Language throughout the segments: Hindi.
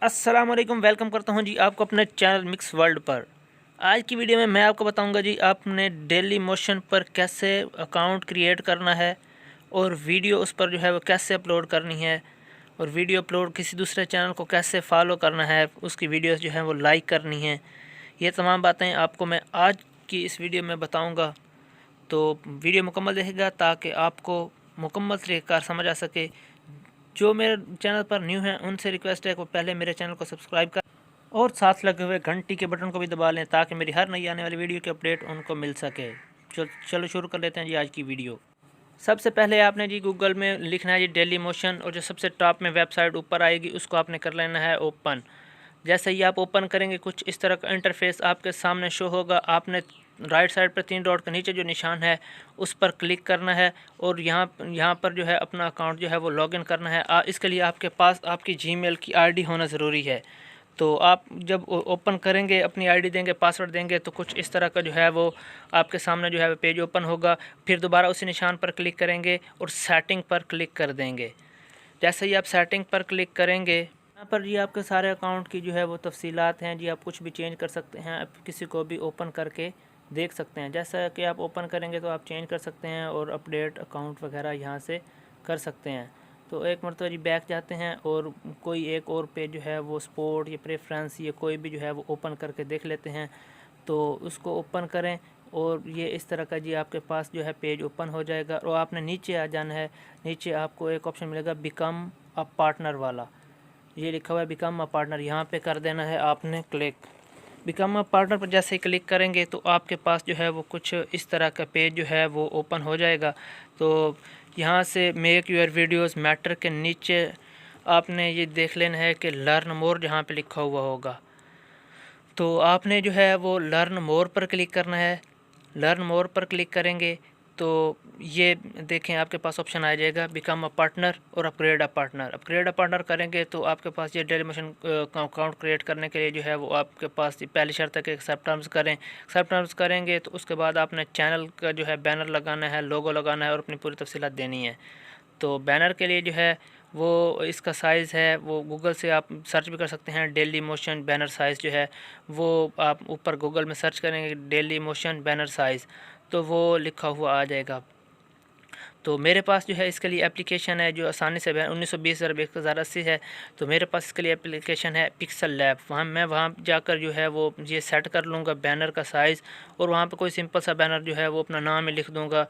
अस्सलाम वालेकुम, वेलकम करता हूं जी आपको अपने चैनल मिक्स वर्ल्ड पर। आज की वीडियो में मैं आपको बताऊंगा जी आपने डेली मोशन पर कैसे अकाउंट क्रिएट करना है और वीडियो उस पर जो है वो कैसे अपलोड करनी है, और वीडियो अपलोड किसी दूसरे चैनल को कैसे फॉलो करना है, उसकी वीडियोस जो है वो लाइक करनी है। ये तमाम बातें आपको मैं आज की इस वीडियो में बताऊँगा, तो वीडियो मुकम्मल देखिएगा ताकि आपको मुकम्मल तरीक़ेकार समझ आ सके। जो मेरे चैनल पर न्यू हैं उनसे रिक्वेस्ट है कि वो पहले मेरे चैनल को सब्सक्राइब कर और साथ लगे हुए घंटी के बटन को भी दबा लें ताकि मेरी हर नई आने वाली वीडियो की अपडेट उनको मिल सके। चलो शुरू कर लेते हैं जी आज की वीडियो। सबसे पहले आपने जी गूगल में लिखना है जी डेली मोशन, और जो सबसे टॉप में वेबसाइट ऊपर आएगी उसको आपने कर लेना है ओपन। जैसे ही आप ओपन करेंगे कुछ इस तरह का इंटरफेस आपके सामने शो होगा। आपने राइट साइड पर 3 डॉट के नीचे जो निशान है उस पर क्लिक करना है और यहाँ पर जो है अपना अकाउंट जो है वो लॉगिन करना है। इसके लिए आपके पास आपकी जीमेल की आईडी होना ज़रूरी है। तो आप जब ओपन करेंगे, अपनी आईडी देंगे, पासवर्ड देंगे, तो कुछ इस तरह का जो है वो आपके सामने जो है पेज ओपन होगा। फिर दोबारा उसी निशान पर क्लिक करेंगे और सेटिंग पर क्लिक कर देंगे। जैसे ही आप सेटिंग पर क्लिक करेंगे, यहाँ पर जी आपके सारे अकाउंट की जो है वो तफसीलात हैं जी। आप कुछ भी चेंज कर सकते हैं, आप किसी को भी ओपन करके देख सकते हैं। जैसा कि आप ओपन करेंगे तो आप चेंज कर सकते हैं और अपडेट अकाउंट वगैरह यहाँ से कर सकते हैं। तो एक मरतबा जी बैक जाते हैं और कोई एक और पेज जो है वो स्पोर्ट या प्रेफरेंस या कोई भी जो है वो ओपन करके देख लेते हैं। तो उसको ओपन करें और ये इस तरह का जी आपके पास जो है पेज ओपन हो जाएगा। और आपने नीचे आ जाना है। नीचे आपको एक ऑप्शन मिलेगा बिकम अ पार्टनर वाला, ये लिखा हुआ है बिकम अ पार्टनर, यहाँ पे कर देना है आपने क्लिक। बिकम अ पार्टनर पर जैसे ही क्लिक करेंगे तो आपके पास जो है वो कुछ इस तरह का पेज जो है वो ओपन हो जाएगा। तो यहाँ से मेक यूर वीडियोस मैटर के नीचे आपने ये देख लेना है कि लर्न मोर जहाँ पे लिखा हुआ होगा, तो आपने जो है वो लर्न मोर पर क्लिक करना है। लर्न मोर पर क्लिक करेंगे तो ये देखें आपके पास ऑप्शन आ जाएगा बिकम अ पार्टनर और upgrade a partner. Upgrade a partner करेंगे तो आपके पास ये डेली मोशन अकाउंट क्रिएट करने के लिए जो है वो आपके पास पहली शर्त है कि एक्सेप्ट टर्म्स करें। एक्सेप्ट टर्म्स करेंगे तो उसके बाद आपने चैनल का जो है बैनर लगाना है, लोगो लगाना है और अपनी पूरी तफसीलात देनी है। तो बैनर के लिए जो है वो इसका साइज़ है वो गूगल से आप सर्च भी कर सकते हैं। डेली मोशन बैनर साइज़ जो है वो आप ऊपर गूगल में सर्च करेंगे डेली मोशन बैनर साइज़, तो वो लिखा हुआ आ जाएगा। तो मेरे पास जो है इसके लिए एप्लीकेशन है जो आसानी से 1920/1080 है। तो मेरे पास इसके लिए एप्लीकेशन है पिक्सल लैब। वहाँ जाकर जो है वो ये सेट कर लूँगा बैनर का साइज़, और वहाँ पे कोई सिंपल सा बैनर जो है वो अपना नाम ही लिख दूँगा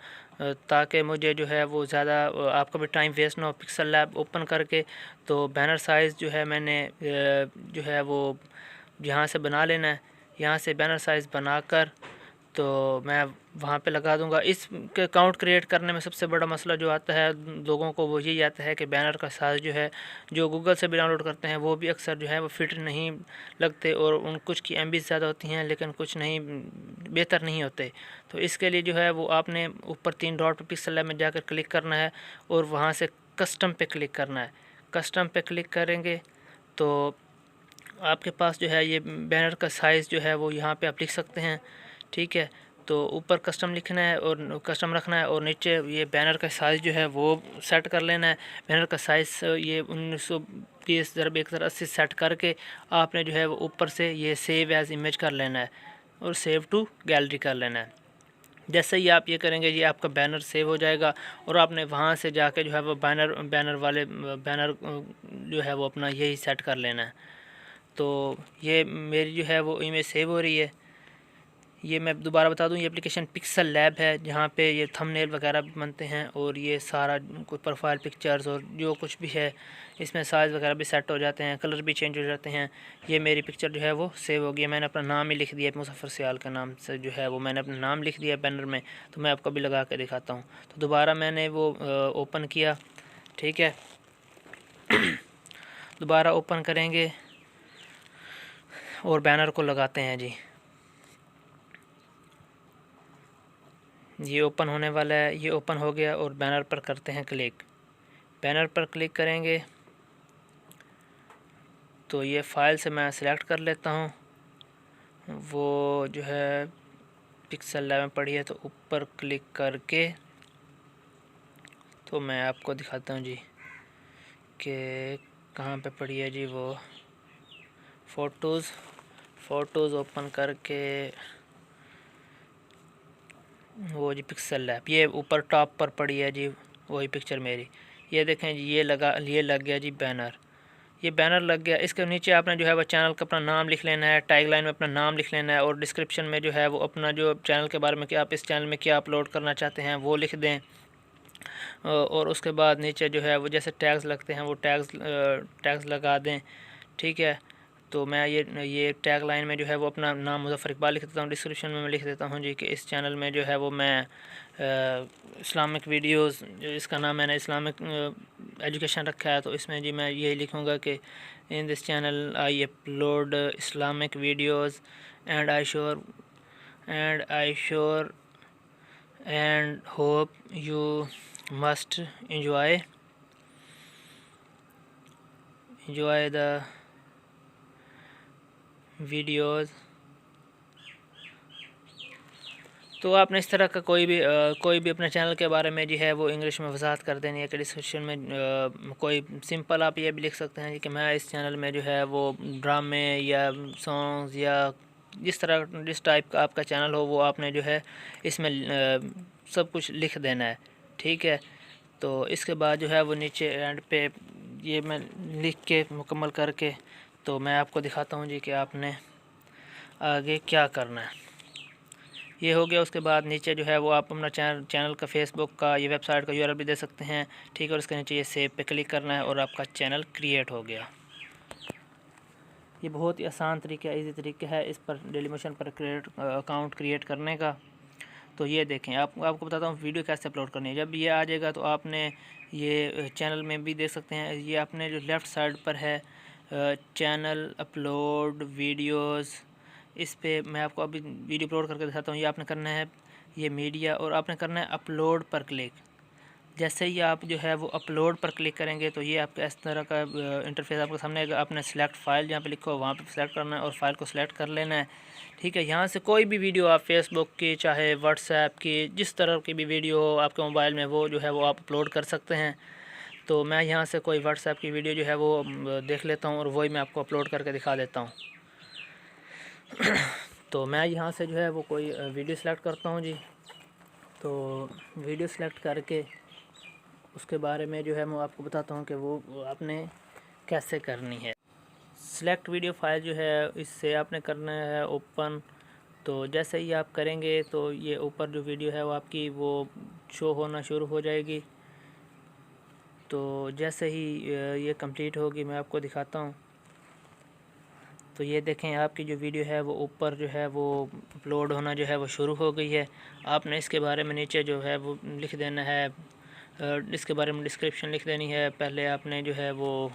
ताकि मुझे जो है वो ज़्यादा आपका भी टाइम वेस्ट ना हो। पिक्सल लैब ओपन करके तो बैनर साइज़ जो है मैंने जो है वो यहाँ से बना लेना है। यहाँ से बैनर साइज़ बनाकर तो मैं वहाँ पे लगा दूँगा। इस अकाउंट क्रिएट करने में सबसे बड़ा मसला जो आता है लोगों को वो यही आता है कि बैनर का साइज़ जो है जो गूगल से भी डाउनलोड करते हैं वो भी अक्सर जो है वो फिट नहीं लगते, और उन कुछ की एमबी ज़्यादा होती हैं लेकिन कुछ नहीं बेहतर नहीं होते। तो इसके लिए जो है वो आपने ऊपर 3 डॉट पर पिक्सल लैब में जाकर क्लिक करना है और वहाँ से कस्टम पे क्लिक करना है। कस्टम पे क्लिक करेंगे तो आपके पास जो है ये बैनर का साइज़ जो है वो यहाँ पे आप लिख सकते हैं, ठीक है। तो ऊपर कस्टम लिखना है और कस्टम रखना है और नीचे ये बैनर का साइज़ जो है वो सेट कर लेना है। बैनर का साइज़ ये 1920/1080 सेट करके आपने जो है वो ऊपर से ये सेव एज़ इमेज कर लेना है और सेव टू गैलरी कर लेना है। जैसे ही आप ये करेंगे ये आपका बैनर सेव हो जाएगा और आपने वहाँ से जाके जो है वो बैनर वाले बैनर जो है वो अपना यही सेट कर लेना है। तो ये मेरी जो है वो इमेज सेव हो रही है। ये मैं दोबारा बता दूं, ये एप्लीकेशन पिक्सल लैब है जहाँ पे ये थंबनेल वगैरह भी बनते हैं और ये सारा कोई प्रोफाइल पिक्चर्स और जो कुछ भी है इसमें साइज़ वगैरह भी सेट हो जाते हैं, कलर भी चेंज हो जाते हैं। ये मेरी पिक्चर जो है वो सेव हो गई है। मैंने अपना नाम ही लिख दिया है, मुज़फ़्फ़र सियाल का नाम से जो है वो मैंने अपना नाम लिख दिया बैनर में। तो मैं आपको भी लगा के दिखाता हूँ। तो दोबारा मैंने वो ओपन किया, ठीक है। दोबारा ओपन करेंगे और बैनर को लगाते हैं जी। ये ओपन होने वाला है, ये ओपन हो गया और बैनर पर करते हैं क्लिक। बैनर पर क्लिक करेंगे तो ये फ़ाइल से मैं सिलेक्ट कर लेता हूँ वो जो है पिक्सल 11 पड़ी है, तो ऊपर क्लिक करके तो मैं आपको दिखाता हूँ जी कि कहाँ पे पड़ी है जी वो फ़ोटोज़ ओपन करके वो जी पिक्सल लैब, ये ऊपर टॉप पर पड़ी है जी वही पिक्चर मेरी। ये देखें जी, ये लग गया जी बैनर, ये बैनर लग गया। इसके नीचे आपने जो है वो चैनल का अपना नाम लिख लेना है, टैगलाइन में अपना नाम लिख लेना है, और डिस्क्रिप्शन में जो है वो अपना जो चैनल के बारे में कि आप इस चैनल में क्या अपलोड करना चाहते हैं वो लिख दें। और उसके बाद नीचे जो है वो जैसे टैग्स लगते हैं वो टैग्स लगा दें, ठीक है। तो मैं ये टैग लाइन में जो है वो अपना नाम मुज़फ़्फ़र इकबाल लिख देता हूँ। डिस्क्रिप्शन में मैं लिख देता हूँ जी कि इस चैनल में जो है वो मैं इस्लामिक वीडियोस, इसका नाम मैंने इस्लामिक एजुकेशन रखा है, तो इसमें जी मैं यही लिखूँगा कि in this channel I upload Islamic videos and I sure and hope you must enjoy the videos। तो आपने इस तरह का कोई भी अपने चैनल के बारे में जो है वो इंग्लिश में वजाहत कर देनी है कि डिस्क्रिप्शन में कोई सिंपल आप ये भी लिख सकते हैं कि मैं इस चैनल में जो है वो ड्रामे या सॉन्ग्स या जिस टाइप का आपका चैनल हो वो आपने जो है इसमें सब कुछ लिख देना है, ठीक है। तो इसके बाद जो है वो नीचे एंड पे ये मैं लिख के मुकम्मल करके तो मैं आपको दिखाता हूँ जी कि आपने आगे क्या करना है। ये हो गया। उसके बाद नीचे जो है वो आप अपना चैनल का फेसबुक का ये वेबसाइट का यूआरएल भी दे सकते हैं, ठीक है। और इसके नीचे ये सेव पे क्लिक करना है और आपका चैनल क्रिएट हो गया। ये बहुत ही आसान तरीका है, इजी तरीका है इस पर डेलीमोशन पर अकाउंट क्रिएट करने का। तो ये देखें, आपको बताता हूँ वीडियो कैसे अपलोड करनी है। जब ये आ जाएगा तो आपने ये चैनल में भी देख सकते हैं, ये आपने जो लेफ़्ट साइड पर है चैनल अपलोड वीडियोस, इस पे मैं आपको अभी वीडियो अपलोड करके दिखाता हूँ। ये आपने करना है ये मीडिया और आपने करना है अपलोड पर क्लिक। जैसे ही आप जो है वो अपलोड पर क्लिक करेंगे तो ये आपका इस तरह का इंटरफेस आपके सामने आएगा। आपने सेलेक्ट फ़ाइल जहाँ पे लिखा हो वहाँ पे सेलेक्ट करना है और फ़ाइल को सिलेक्ट कर लेना है, ठीक है। यहाँ से कोई भी वीडियो आप फेसबुक की चाहे व्हाट्सएप की जिस तरह की भी वीडियो हो आपके मोबाइल में वो जो है वो आप अपलोड कर सकते हैं। तो मैं यहाँ से कोई व्हाट्सएप की वीडियो जो है वो देख लेता हूँ और वही मैं आपको अपलोड करके दिखा देता हूँ। तो मैं यहाँ से जो है वो कोई वीडियो सेलेक्ट करता हूँ जी। तो वीडियो सेलेक्ट करके उसके बारे में जो है मैं आपको बताता हूँ कि वो आपने कैसे करनी है। सिलेक्ट वीडियो फाइल जो है इससे आपने करना है ओपन। तो जैसे ही आप करेंगे तो ये ऊपर जो वीडियो है वो आपकी वो शो होना शुरू हो जाएगी। तो जैसे ही ये कंप्लीट होगी मैं आपको दिखाता हूँ। तो ये देखें आपकी जो वीडियो है वो ऊपर जो है वो अपलोड होना जो है वो शुरू हो गई है। आपने इसके बारे में नीचे जो है वो लिख देना है, इसके बारे में डिस्क्रिप्शन लिख देनी है। पहले आपने जो है वो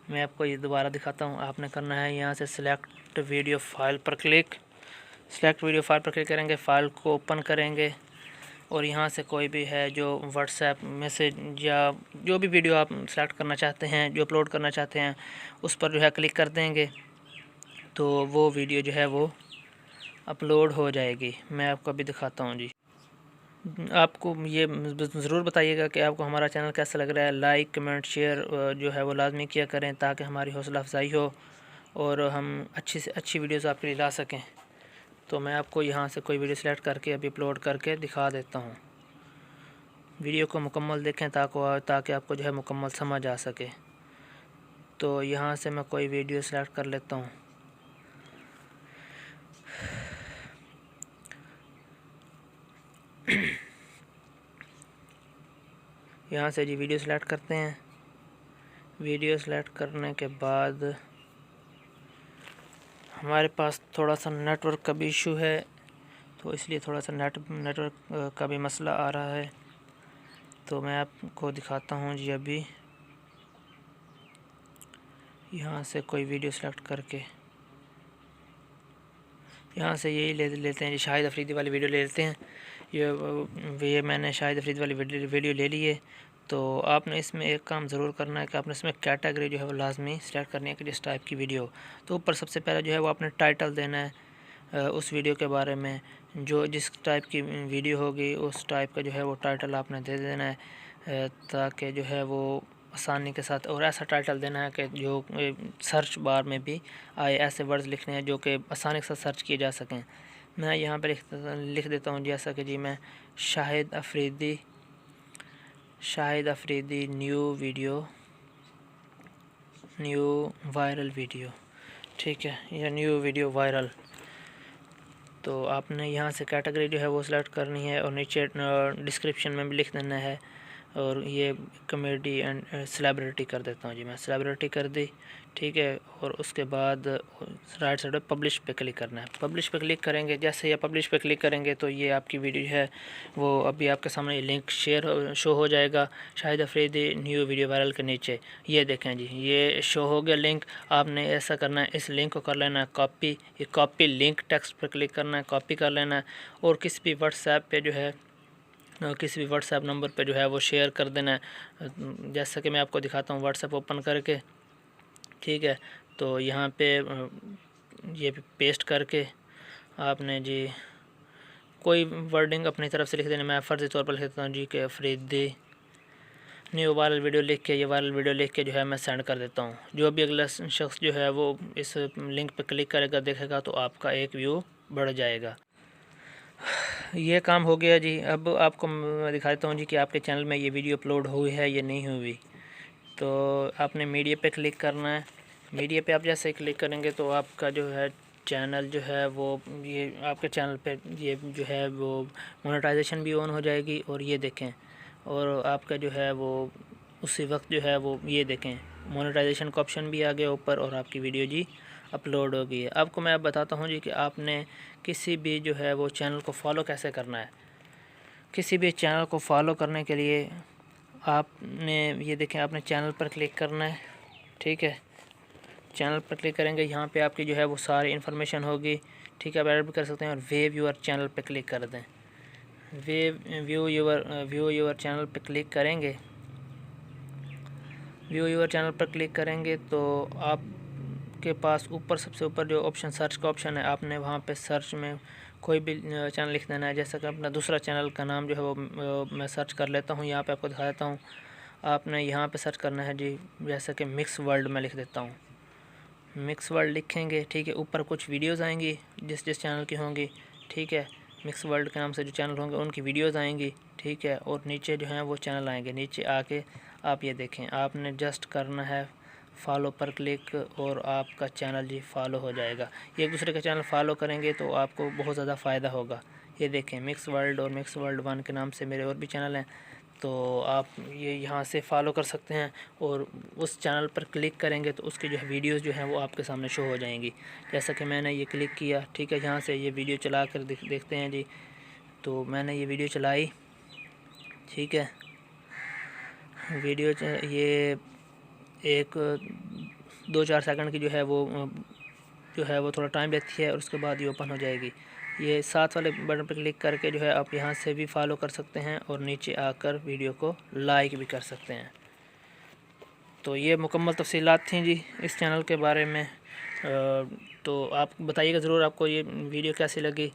मैं आपको ये दोबारा दिखाता हूँ। आपने करना है यहाँ से सिलेक्ट वीडियो फाइल पर क्लिक। सिलेक्ट वीडियो फाइल पर क्लिक करेंगे, फ़ाइल को ओपन करेंगे और यहाँ से कोई भी है जो व्हाट्सएप मैसेज या जो भी वीडियो आप सेलेक्ट करना चाहते हैं जो अपलोड करना चाहते हैं उस पर जो है क्लिक कर देंगे तो वो वीडियो जो है वो अपलोड हो जाएगी। मैं आपको अभी दिखाता हूँ जी। आपको ये ज़रूर बताइएगा कि आपको हमारा चैनल कैसा लग रहा है। लाइक कमेंट शेयर जो है वो लाजमी किया करें ताकि हमारी हौसला अफजाई हो और हम अच्छी से अच्छी वीडियोस आपके लिए ला सकें। तो मैं आपको यहाँ से कोई वीडियो सेलेक्ट करके अभी अपलोड करके दिखा देता हूँ। वीडियो को मुकम्मल देखें ताकि आपको जो है मुकम्मल समझ आ सके। तो यहाँ से मैं कोई वीडियो सेलेक्ट कर लेता हूँ। यहाँ से जी वीडियो सेलेक्ट करते हैं। वीडियो सेलेक्ट करने के बाद हमारे पास थोड़ा सा नेटवर्क का भी इशू है तो इसलिए थोड़ा सा नेटवर्क का भी मसला आ रहा है। तो मैं आपको दिखाता हूँ जी। अभी यहाँ से कोई वीडियो सेलेक्ट करके यहाँ से यही लेते हैं जी, शाहिद अफरीदी वाली वीडियो ले लेते हैं। ये मैंने शाहिद अफरीदी वाली वीडियो ले ली है। तो आपने इसमें एक काम ज़रूर करना है कि आपने इसमें कैटेगरी जो है वो लाजमी सेलेक्ट करनी है कि जिस टाइप की वीडियो। तो ऊपर सबसे पहले जो है वो आपने टाइटल देना है, उस वीडियो के बारे में, जो जिस टाइप की वीडियो होगी उस टाइप का जो है वो टाइटल आपने दे देना है, ताकि जो है वो आसानी के साथ, और ऐसा टाइटल देना है कि जो सर्च बार में भी आए। ऐसे वर्ड्स लिखने हैं जो कि आसानी के साथ सर्च किए जा सकें। मैं यहाँ पर लिख देता हूँ जैसा कि जी मैं Shahid Afridi new viral video, ठीक है, या न्यू वीडियो वायरल। तो आपने यहाँ से कैटेगरी जो है वो सिलेक्ट करनी है और नीचे डिस्क्रिप्शन में भी लिख देना है। और ये कॉमेडी एंड सेलिब्रिटी कर देता हूँ जी, मैं सेलिब्रिटी कर दी, ठीक है। और उसके बाद राइट साइड पे पब्लिश पे क्लिक करना है। पब्लिश पे क्लिक करेंगे, जैसे ये पब्लिश पे क्लिक करेंगे तो ये आपकी वीडियो है वो अभी आपके सामने लिंक शो हो जाएगा Shahid Afridi new video viral के नीचे। ये देखें जी, ये शो हो गया लिंक। आपने ऐसा करना है, इस लिंक को कर लेना है कॉपी। ये कॉपी लिंक टेक्स्ट पर क्लिक करना है, कॉपी कर लेना है और किसी भी व्हाट्सएप पे जो है, किसी भी व्हाट्सएप नंबर पे जो है वो शेयर कर देना है। जैसा कि मैं आपको दिखाता हूँ व्हाट्सएप ओपन करके, ठीक है। तो यहाँ पे ये पेस्ट करके आपने जी कोई वर्डिंग अपनी तरफ से लिख देना। मैं फ़र्ज़ी तौर पर लिख देता हूँ जी कि अफरीदी न्यू वायरल वीडियो लिख के, ये वायरल वीडियो लिख के जो है मैं सेंड कर देता हूँ। जो भी अगला शख्स जो है वो इस लिंक पर क्लिक करेगा, देखेगा, तो आपका एक व्यू बढ़ जाएगा। ये काम हो गया जी। अब आपको मैं दिखाता हूँ जी कि आपके चैनल में ये वीडियो अपलोड हुई है या नहीं हुई। तो आपने मीडिया पे क्लिक करना है। मीडिया पे आप जैसे क्लिक करेंगे तो आपका जो है चैनल जो है वो, ये आपके चैनल पे ये जो है वो मोनेटाइजेशन भी ऑन हो जाएगी। और ये देखें, और आपका जो है वो उसी वक्त जो है वो ये देखें मोनेटाइजेशन का ऑप्शन भी आ गया ऊपर और आपकी वीडियो जी अपलोड हो गई है। आपको मैं अब बताता हूँ जी कि आपने किसी भी जो है वो चैनल को फॉलो कैसे करना है। किसी भी चैनल को फॉलो करने के लिए आपने ये देखें, आपने चैनल पर क्लिक करना है, ठीक है। चैनल पर क्लिक करेंगे, यहाँ पे आपकी जो है वो सारी इन्फॉर्मेशन होगी, ठीक है। आप ऐड भी कर सकते हैं और व्यू योर चैनल पे क्लिक कर दें। व्यू योर चैनल पे क्लिक करेंगे। व्यू योर चैनल पर क्लिक करेंगे तो आपके पास ऊपर सबसे ऊपर जो ऑप्शन सर्च का ऑप्शन है, आपने वहाँ पे सर्च में कोई भी चैनल लिख देना है। जैसा कि अपना दूसरा चैनल का नाम जो है वो मैं सर्च कर लेता हूँ, यहाँ पे आपको दिखा देता हूँ। आपने यहाँ पे सर्च करना है जी, जैसा कि मिक्स वर्ल्ड में लिख देता हूँ। मिक्स वर्ल्ड लिखेंगे, ठीक है। ऊपर कुछ वीडियोज़ आएंगी जिस चैनल की होंगी, ठीक है। मिक्स वर्ल्ड के नाम से जो चैनल होंगे उनकी वीडियोज़ आएंगी, ठीक है। और नीचे जो है वो चैनल आएंगे। नीचे आके आप ये देखें, आपने जस्ट करना है फॉलो पर क्लिक और आपका चैनल जी फॉलो हो जाएगा। एक दूसरे का चैनल फॉलो करेंगे तो आपको बहुत ज़्यादा फ़ायदा होगा। ये देखें मिक्स वर्ल्ड और मिक्स वर्ल्ड 1 के नाम से मेरे और भी चैनल हैं, तो आप ये यहाँ से फॉलो कर सकते हैं। और उस चैनल पर क्लिक करेंगे तो उसकी जो है वीडियोज़ जो हैं वो आपके सामने शो हो जाएंगी। जैसा कि मैंने ये क्लिक किया, ठीक है। यहाँ से ये वीडियो चला कर देखते हैं जी। तो मैंने ये वीडियो चलाई, ठीक है। वीडियो ये 1-2-4 सेकंड की जो है वो थोड़ा टाइम लेती है और उसके बाद ये ओपन हो जाएगी। ये साथ वाले बटन पर क्लिक करके जो है आप यहाँ से भी फॉलो कर सकते हैं और नीचे आकर वीडियो को लाइक भी कर सकते हैं। तो ये मुकम्मल तफसीलात थी जी इस चैनल के बारे में। तो आप बताइएगा ज़रूर आपको ये वीडियो कैसी लगी,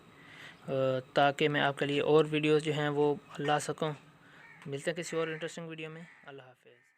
ताकि मैं आपके लिए और वीडियोस जो हैं वो ला सकूं। मिलते हैं किसी और इंटरेस्टिंग वीडियो में। अल्लाह हाफ़िज़।